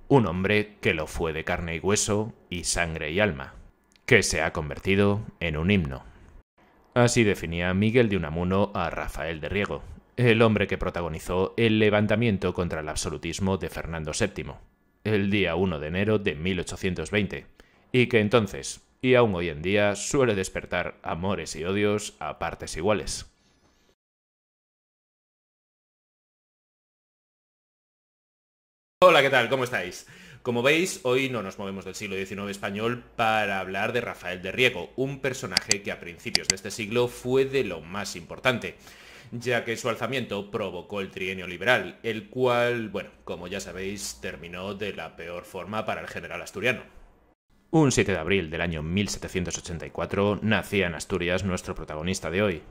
Un hombre que lo fue de carne y hueso y sangre y alma, que se ha convertido en un himno. Así definía Miguel de Unamuno a Rafael de Riego, el hombre que protagonizó el levantamiento contra el absolutismo de Fernando VII, el día 1 de enero de 1820, y que entonces, y aún hoy en día, suele despertar amores y odios a partes iguales. Hola, ¿qué tal? ¿Cómo estáis? Como veis, hoy no nos movemos del siglo XIX español para hablar de Rafael de Riego, un personaje que a principios de este siglo fue de lo más importante, ya que su alzamiento provocó el trienio liberal, el cual, bueno, como ya sabéis, terminó de la peor forma para el general asturiano. Un 7 de abril del año 1784 nacía en Asturias nuestro protagonista de hoy.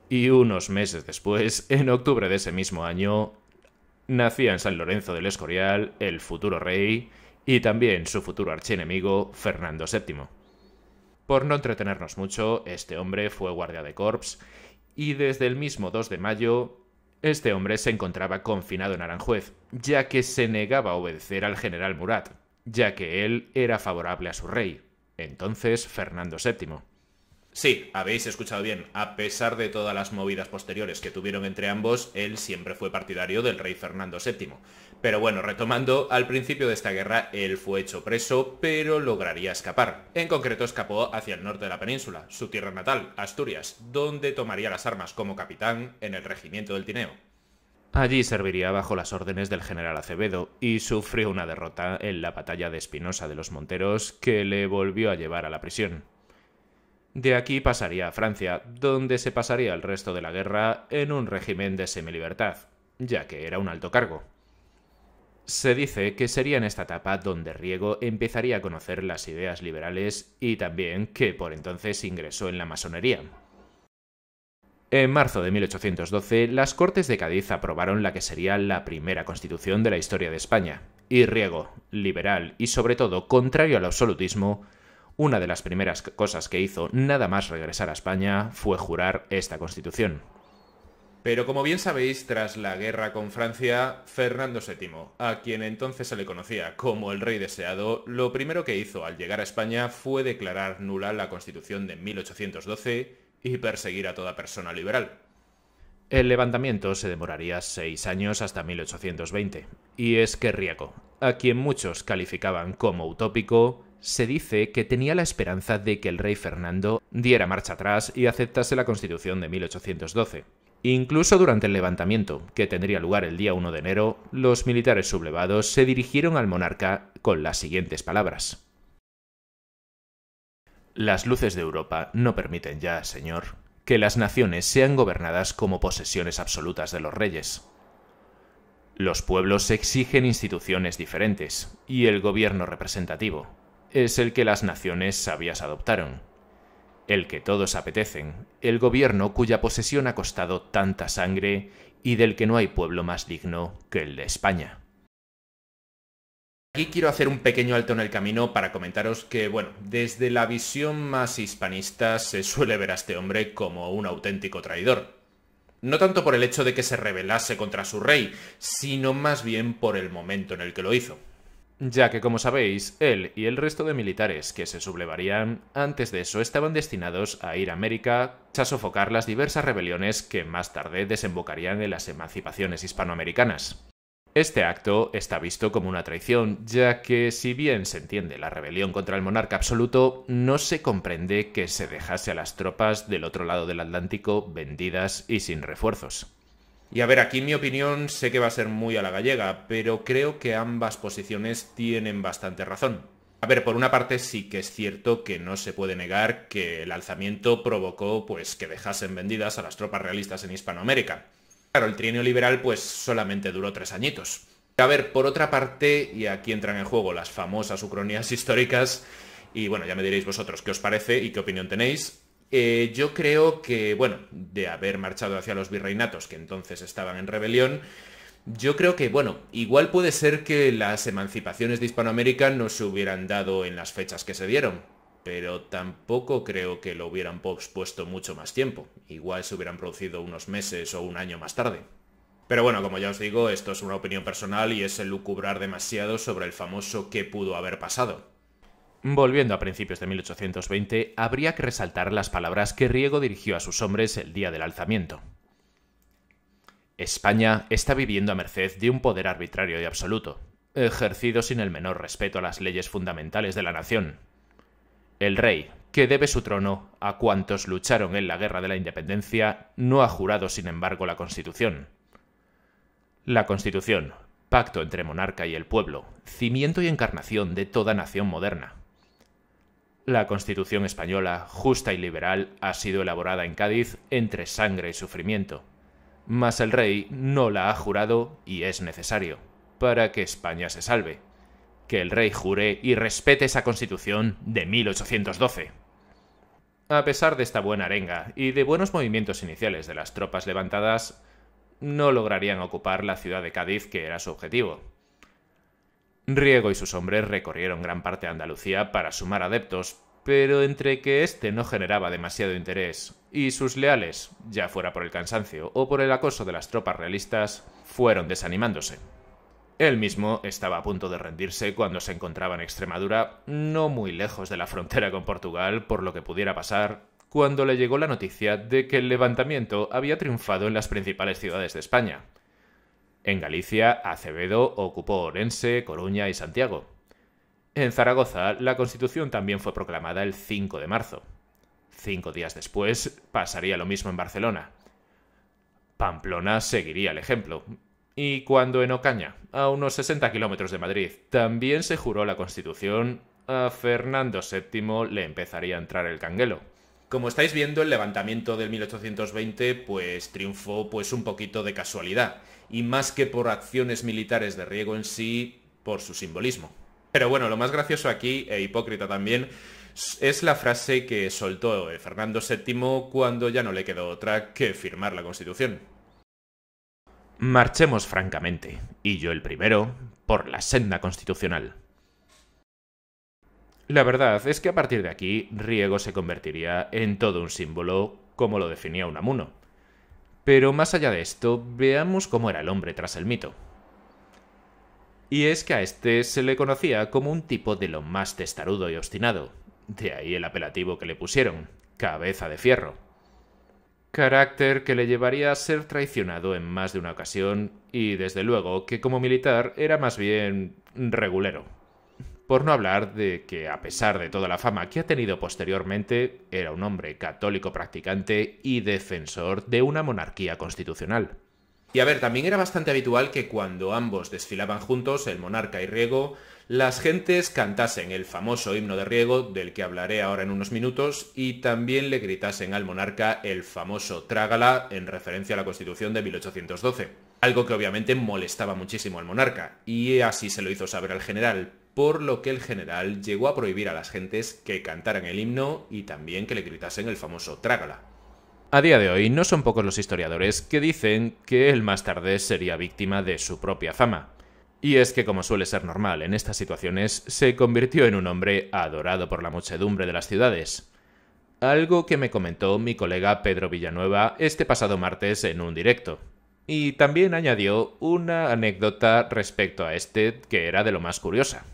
Y unos meses después, en octubre de ese mismo año, nacía en San Lorenzo del Escorial el futuro rey y también su futuro archienemigo Fernando VII. Por no entretenernos mucho, este hombre fue guardia de corps y desde el mismo 2 de mayo este hombre se encontraba confinado en Aranjuez, ya que se negaba a obedecer al general Murat, ya que él era favorable a su rey, entonces Fernando VII. Sí, habéis escuchado bien. A pesar de todas las movidas posteriores que tuvieron entre ambos, él siempre fue partidario del rey Fernando VII. Pero bueno, retomando, al principio de esta guerra él fue hecho preso, pero lograría escapar. En concreto escapó hacia el norte de la península, su tierra natal, Asturias, donde tomaría las armas como capitán en el regimiento del Tineo. Allí serviría bajo las órdenes del general Acevedo y sufrió una derrota en la batalla de Espinosa de los Monteros que le volvió a llevar a la prisión. De aquí pasaría a Francia, donde se pasaría el resto de la guerra en un régimen de semilibertad, ya que era un alto cargo. Se dice que sería en esta etapa donde Riego empezaría a conocer las ideas liberales y también que por entonces ingresó en la masonería. En marzo de 1812, las Cortes de Cádiz aprobaron la que sería la primera constitución de la historia de España, y Riego, liberal y sobre todo contrario al absolutismo, una de las primeras cosas que hizo nada más regresar a España fue jurar esta Constitución. Pero como bien sabéis, tras la guerra con Francia, Fernando VII, a quien entonces se le conocía como el Rey Deseado, lo primero que hizo al llegar a España fue declarar nula la Constitución de 1812 y perseguir a toda persona liberal. El levantamiento se demoraría 6 años hasta 1820, y es que Riego, a quien muchos calificaban como utópico, se dice que tenía la esperanza de que el rey Fernando diera marcha atrás y aceptase la Constitución de 1812. Incluso durante el levantamiento, que tendría lugar el día 1 de enero, los militares sublevados se dirigieron al monarca con las siguientes palabras. Las luces de Europa no permiten ya, señor, que las naciones sean gobernadas como posesiones absolutas de los reyes. Los pueblos exigen instituciones diferentes, y el gobierno representativo es el que las naciones sabias adoptaron, el que todos apetecen, el gobierno cuya posesión ha costado tanta sangre y del que no hay pueblo más digno que el de España. Aquí quiero hacer un pequeño alto en el camino para comentaros que, bueno, desde la visión más hispanista se suele ver a este hombre como un auténtico traidor. No tanto por el hecho de que se rebelase contra su rey, sino más bien por el momento en el que lo hizo. Ya que, como sabéis, él y el resto de militares que se sublevarían antes de eso estaban destinados a ir a América a sofocar las diversas rebeliones que más tarde desembocarían en las emancipaciones hispanoamericanas. Este acto está visto como una traición, ya que si bien se entiende la rebelión contra el monarca absoluto, no se comprende que se dejase a las tropas del otro lado del Atlántico vendidas y sin refuerzos. Y a ver, aquí mi opinión sé que va a ser muy a la gallega, pero creo que ambas posiciones tienen bastante razón. A ver, por una parte sí que es cierto que no se puede negar que el alzamiento provocó pues que dejasen vendidas a las tropas realistas en Hispanoamérica. Claro, el trienio liberal pues solamente duró 3 añitos. A ver, por otra parte, y aquí entran en juego las famosas ucronías históricas, y bueno, ya me diréis vosotros qué os parece y qué opinión tenéis. Yo creo que, bueno, de haber marchado hacia los virreinatos que entonces estaban en rebelión, yo creo que, bueno, igual puede ser que las emancipaciones de Hispanoamérica no se hubieran dado en las fechas que se dieron, pero tampoco creo que lo hubieran pospuesto mucho más tiempo. Igual se hubieran producido unos meses o un año más tarde. Pero bueno, como ya os digo, esto es una opinión personal y es elucubrar demasiado sobre el famoso qué pudo haber pasado. Volviendo a principios de 1820, habría que resaltar las palabras que Riego dirigió a sus hombres el día del alzamiento. España está viviendo a merced de un poder arbitrario y absoluto, ejercido sin el menor respeto a las leyes fundamentales de la nación. El rey, que debe su trono a cuantos lucharon en la guerra de la independencia, no ha jurado, sin embargo, la Constitución. La Constitución, pacto entre monarca y el pueblo, cimiento y encarnación de toda nación moderna. La Constitución española, justa y liberal, ha sido elaborada en Cádiz entre sangre y sufrimiento. Mas el rey no la ha jurado y es necesario, para que España se salve, que el rey jure y respete esa Constitución de 1812. A pesar de esta buena arenga y de buenos movimientos iniciales de las tropas levantadas, no lograrían ocupar la ciudad de Cádiz, que era su objetivo. Riego y sus hombres recorrieron gran parte de Andalucía para sumar adeptos, pero entre que este no generaba demasiado interés y sus leales, ya fuera por el cansancio o por el acoso de las tropas realistas, fueron desanimándose. Él mismo estaba a punto de rendirse cuando se encontraba en Extremadura, no muy lejos de la frontera con Portugal, por lo que pudiera pasar, cuando le llegó la noticia de que el levantamiento había triunfado en las principales ciudades de España. En Galicia, Acevedo ocupó Orense, Coruña y Santiago. En Zaragoza, la Constitución también fue proclamada el 5 de marzo. 5 días después, pasaría lo mismo en Barcelona. Pamplona seguiría el ejemplo. Y cuando en Ocaña, a unos 60 kilómetros de Madrid, también se juró la Constitución, a Fernando VII le empezaría a entrar el canguelo. Como estáis viendo, el levantamiento del 1820 triunfó un poquito de casualidad, y más que por acciones militares de Riego en sí, por su simbolismo. Pero bueno, lo más gracioso aquí, e hipócrita también, es la frase que soltó Fernando VII cuando ya no le quedó otra que firmar la Constitución. Marchemos francamente, y yo el primero, por la senda constitucional. La verdad es que a partir de aquí, Riego se convertiría en todo un símbolo, como lo definía Unamuno. Pero más allá de esto, veamos cómo era el hombre tras el mito. Y es que a este se le conocía como un tipo de lo más testarudo y obstinado, de ahí el apelativo que le pusieron, Cabeza de Fierro. Carácter que le llevaría a ser traicionado en más de una ocasión y, desde luego, que como militar era más bien regulero. Por no hablar de que, a pesar de toda la fama que ha tenido posteriormente, era un hombre católico practicante y defensor de una monarquía constitucional. Y a ver, también era bastante habitual que cuando ambos desfilaban juntos, el monarca y Riego, las gentes cantasen el famoso himno de Riego, del que hablaré ahora en unos minutos, y también le gritasen al monarca el famoso Trágala en referencia a la Constitución de 1812. Algo que obviamente molestaba muchísimo al monarca, y así se lo hizo saber al general, por lo que el general llegó a prohibir a las gentes que cantaran el himno y también que le gritasen el famoso Trágala. A día de hoy no son pocos los historiadores que dicen que él más tarde sería víctima de su propia fama. Y es que, como suele ser normal en estas situaciones, se convirtió en un hombre adorado por la muchedumbre de las ciudades. Algo que me comentó mi colega Pedro Villanueva este pasado martes en un directo. Y también añadió una anécdota respecto a este que era de lo más curiosa.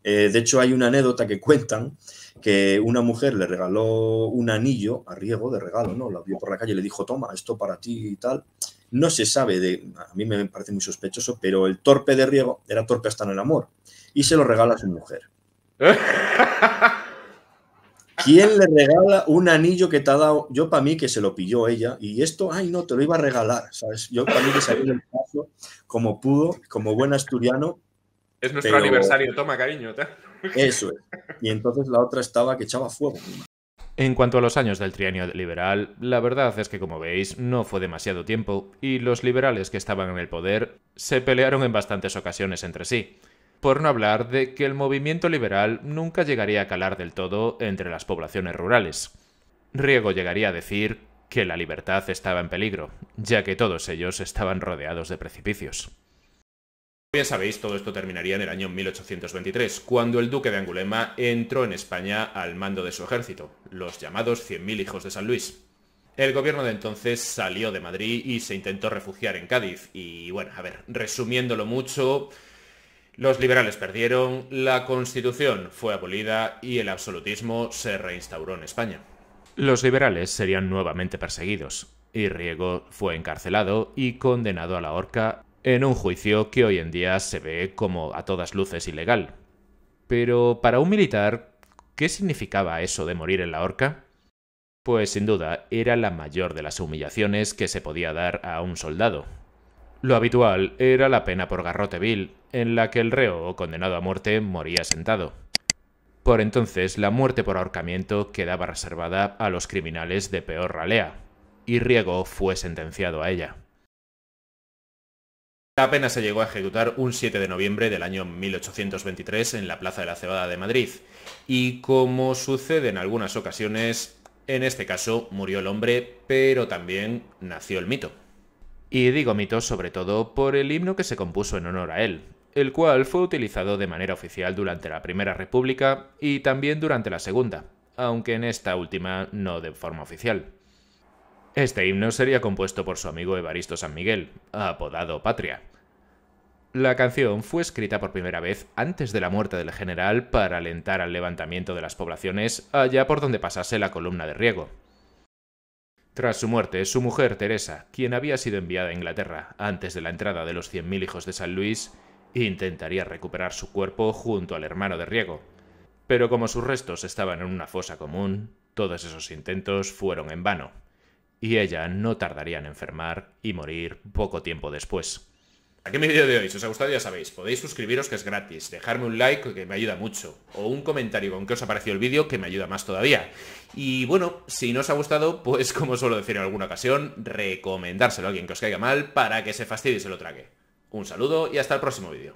De hecho, hay una anécdota que cuentan que una mujer le regaló un anillo a Riego de regalo, ¿no? La vio por la calle y le dijo, toma, esto para ti y tal. No se sabe, a mí me parece muy sospechoso, pero el torpe de Riego era torpe hasta en el amor y se lo regala a su mujer. ¿Quién le regala un anillo que te ha dado? Yo para mí que se lo pilló ella y esto, ay no, te lo iba a regalar, ¿sabes? Yo para mí que salió el paso como pudo, como buen asturiano. Es nuestro aniversario, toma cariño. Eso es. Y entonces la otra estaba que echaba fuego. En cuanto a los años del trienio liberal, la verdad es que, como veis, no fue demasiado tiempo y los liberales que estaban en el poder se pelearon en bastantes ocasiones entre sí. Por no hablar de que el movimiento liberal nunca llegaría a calar del todo entre las poblaciones rurales. Riego llegaría a decir que la libertad estaba en peligro, ya que todos ellos estaban rodeados de precipicios. Bien sabéis, todo esto terminaría en el año 1823, cuando el duque de Angulema entró en España al mando de su ejército, los llamados 100.000 hijos de San Luis. El gobierno de entonces salió de Madrid y se intentó refugiar en Cádiz. Y bueno, a ver, resumiéndolo mucho, los liberales perdieron, la Constitución fue abolida y el absolutismo se reinstauró en España. Los liberales serían nuevamente perseguidos, y Riego fue encarcelado y condenado a la horca en un juicio que hoy en día se ve como a todas luces ilegal. Pero para un militar, ¿qué significaba eso de morir en la horca? Pues sin duda era la mayor de las humillaciones que se podía dar a un soldado. Lo habitual era la pena por garrote vil, en la que el reo o condenado a muerte moría sentado. Por entonces, la muerte por ahorcamiento quedaba reservada a los criminales de peor ralea, y Riego fue sentenciado a ella. La pena se llegó a ejecutar un 7 de noviembre del año 1823 en la Plaza de la Cebada de Madrid, y como sucede en algunas ocasiones, en este caso murió el hombre, pero también nació el mito. Y digo mito sobre todo por el himno que se compuso en honor a él, el cual fue utilizado de manera oficial durante la Primera República y también durante la Segunda, aunque en esta última no de forma oficial. Este himno sería compuesto por su amigo Evaristo San Miguel, apodado Patria. La canción fue escrita por primera vez antes de la muerte del general para alentar al levantamiento de las poblaciones allá por donde pasase la columna de Riego. Tras su muerte, su mujer Teresa, quien había sido enviada a Inglaterra antes de la entrada de los 100.000 hijos de San Luis, intentaría recuperar su cuerpo junto al hermano de Riego. Pero como sus restos estaban en una fosa común, todos esos intentos fueron en vano, y ella no tardaría en enfermar y morir poco tiempo después. Aquí mi vídeo de hoy, si os ha gustado ya sabéis, podéis suscribiros que es gratis, dejarme un like que me ayuda mucho, o un comentario con qué os ha parecido el vídeo que me ayuda más todavía. Y bueno, si no os ha gustado, pues como suelo decir en alguna ocasión, recomendárselo a alguien que os caiga mal para que se fastidie y se lo trague. Un saludo y hasta el próximo vídeo.